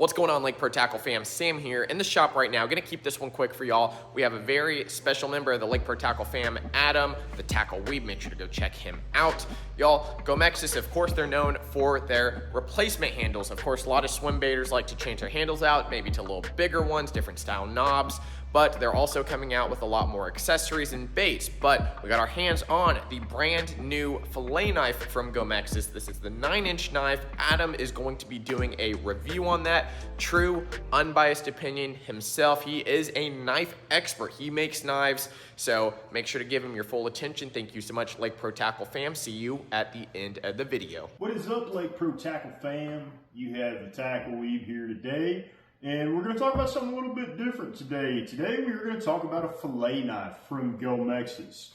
What's going on, Lake Pro Tackle fam? Sam here in the shop right now. Gonna keep this one quick for y'all. We have a very special member of the Lake Pro Tackle fam, Adam, the Tackle Weeb. Make sure to go check him out. Y'all, Gomexus, of course, they're known for their replacement handles. Of course, a lot of swim baiters like to change their handles out, maybe to a little bigger ones, different style knobs, but they're also coming out with a lot more accessories and baits. But we got our hands on the brand new Filet knife from Gomexus. This is the 9-inch knife. Adam is going to be doing a review on that. True, unbiased opinion himself. He is a knife expert. He makes knives, so make sure to give him your full attention. Thank you so much, Lake Pro Tackle fam. See you at the end of the video. What is up, Lake Pro Tackle fam? You have the Tackle Weeb here today. And we're going to talk about something a little bit different today. Today we're going to talk about a Filet knife from Gomexus.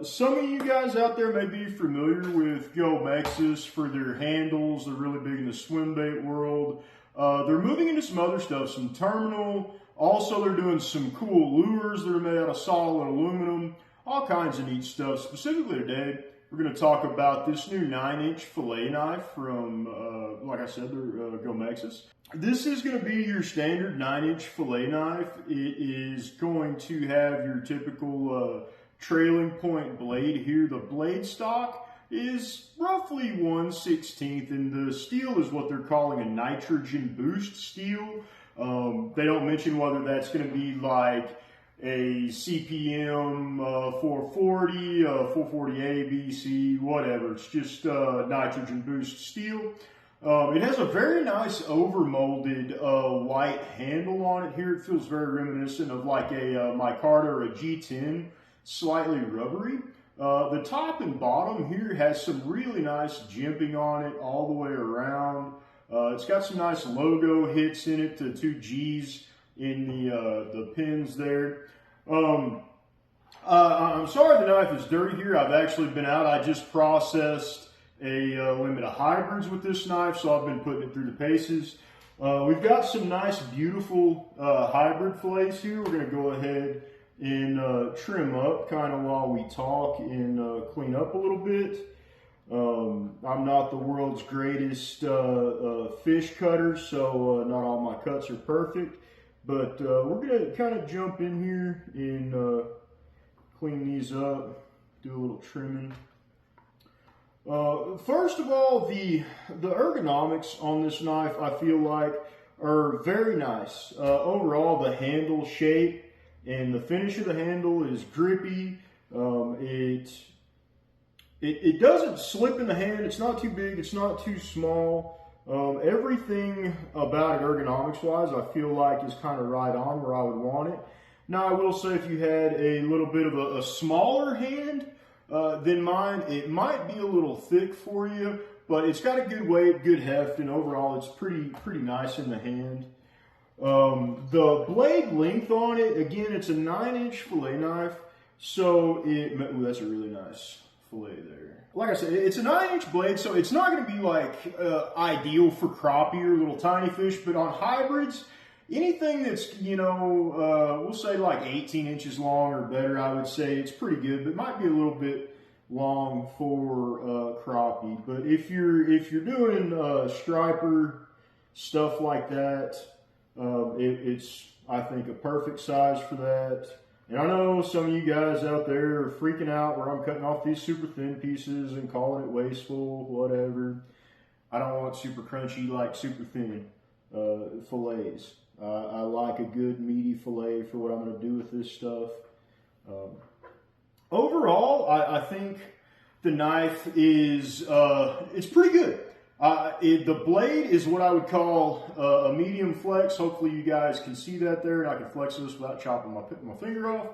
Some of you guys out there may be familiar with Gomexus for their handles. They're really big in the swim bait world. They're moving into some other stuff, some terminal. Also, they're doing some cool lures that are made out of solid aluminum. All kinds of neat stuff. Specifically today, we're going to talk about this new 9-inch Filet knife from, like I said, they're Gomexus. This is going to be your standard 9-inch Filet knife. It is going to have your typical trailing point blade here. The blade stock is roughly 1/16, and the steel is what they're calling a nitrogen boost steel. They don't mention whether that's going to be like a CPM 440, 440A, B, C, whatever. It's just nitrogen boost steel. It has a very nice over-molded white handle on it here. It feels very reminiscent of like a micarta or a G10, slightly rubbery. The top and bottom here has some really nice jimping on it all the way around. It's got some nice logo hits in it, the 2 G's in the pins there. I'm sorry the knife is dirty here. I've actually been out. I just processed a limit of hybrids with this knife, so I've been putting it through the paces. We've got some nice, beautiful hybrid fillets here. We're going to go ahead and trim up kind of while we talk and clean up a little bit. I'm not the world's greatest fish cutter, so not all my cuts are perfect. But we're going to kind of jump in here and clean these up, do a little trimming. First of all, the ergonomics on this knife, I feel like, are very nice. Overall, the handle shape and the finish of the handle is grippy. It doesn't slip in the hand. It's not too big. It's not too small. Everything about it ergonomics-wise, I feel like is kind of right on where I would want it. Now, I will say if you had a little bit of a smaller hand than mine, it might be a little thick for you, but it's got a good weight, good heft, and overall it's pretty nice in the hand. The blade length on it, again, it's a 9-inch Filet knife, so that's a really nice fillet there. Like I said, it's a 9-inch blade, so it's not going to be like ideal for crappie or little tiny fish, but on hybrids, anything that's, you know, we'll say like 18 inches long or better, I would say it's pretty good, but it might be a little bit long for crappie. But if you're doing striper stuff like that, it's, I think, a perfect size for that. And I know some of you guys out there are freaking out where I'm cutting off these super thin pieces and calling it wasteful, whatever. I don't want super crunchy, like super thin fillets. I like a good meaty fillet for what I'm going to do with this stuff. Overall, I think the knife is it's pretty good. The blade is what I would call a medium flex. Hopefully you guys can see that there, and I can flex this without chopping my finger off.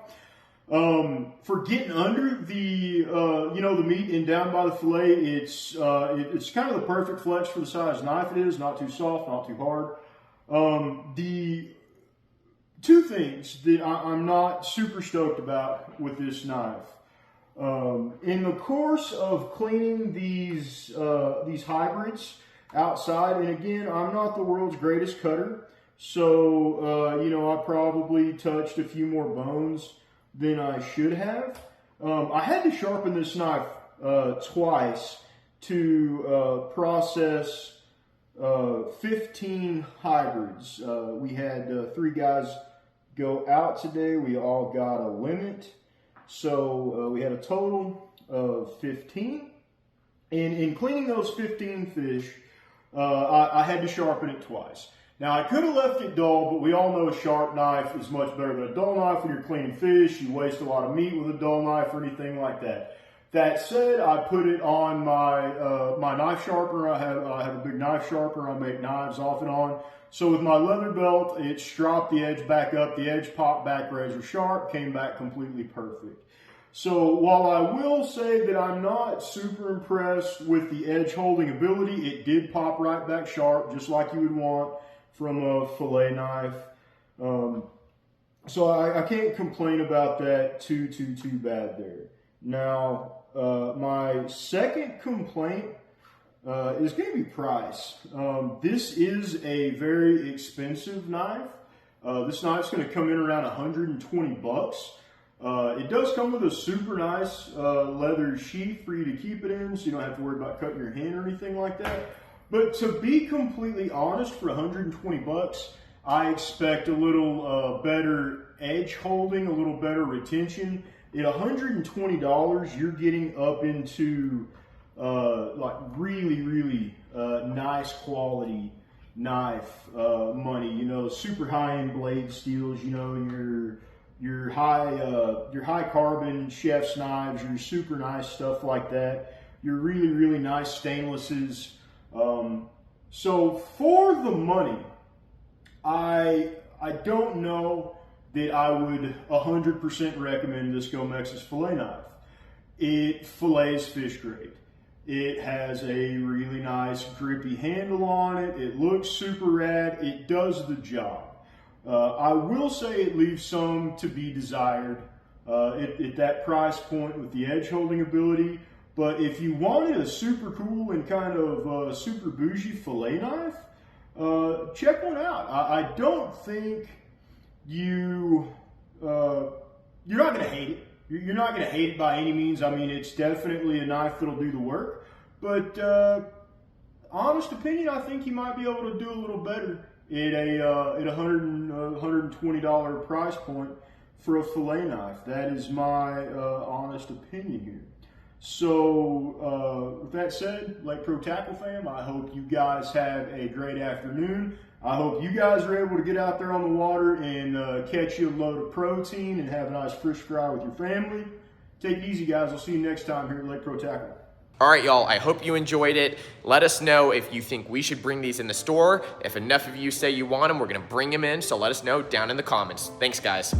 For getting under the the meat and down by the fillet, it's kind of the perfect flex for the size knife it is. Not too soft, not too hard. The two things that I'm not super stoked about with this knife. In the course of cleaning these hybrids outside, and again, I'm not the world's greatest cutter, so I probably touched a few more bones than I should have. I had to sharpen this knife twice to process 15 hybrids. We had 3 guys go out today. We all got a limit. So we had a total of 15. And in cleaning those 15 fish, I had to sharpen it twice. Now, I could have left it dull, but we all know a sharp knife is much better than a dull knife when you're cleaning fish. You waste a lot of meat with a dull knife or anything like that. That said, I put it on my my knife sharpener. I have a big knife sharpener. I make knives off and on. So with my leather belt, it stropped the edge back up. The edge popped back razor sharp, came back completely perfect. So while I will say that I'm not super impressed with the edge holding ability, it did pop right back sharp, just like you would want from a fillet knife. So I can't complain about that too bad there. Now, my second complaint is going to be price. This is a very expensive knife. This knife's going to come in around 120 bucks. It does come with a super nice leather sheath for you to keep it in, so you don't have to worry about cutting your hand or anything like that. But to be completely honest, for 120 bucks, I expect a little better edge holding, a little better retention. At $120, you're getting up into like really nice quality knife money. You know, super high-end blade steels. You know, your high carbon chef's knives, your super nice stuff like that. Your really nice stainlesses. So for the money, I don't know that I would 100% recommend this Gomexus fillet knife. It fillets fish great. It has a really nice grippy handle on it. It looks super rad. It does the job. I will say it leaves some to be desired at that price point with the edge holding ability. But if you wanted a super cool and kind of super bougie fillet knife, check one out. I don't think you're not going to hate it. You're not going to hate it by any means. I mean, it's definitely a knife that'll do the work. But honest opinion, I think you might be able to do a little better at a $120 price point for a fillet knife. That is my honest opinion here. So with that said, Lake Pro Tackle fam, I hope you guys have a great afternoon. I hope you guys are able to get out there on the water and catch you a load of protein and have a nice fish fry with your family. Take it easy, guys. I'll see you next time here at Lake Pro Tackle. All right, y'all, I hope you enjoyed it. Let us know if you think we should bring these in the store. If enough of you say you want them, we're going to bring them in. So let us know down in the comments. Thanks, guys.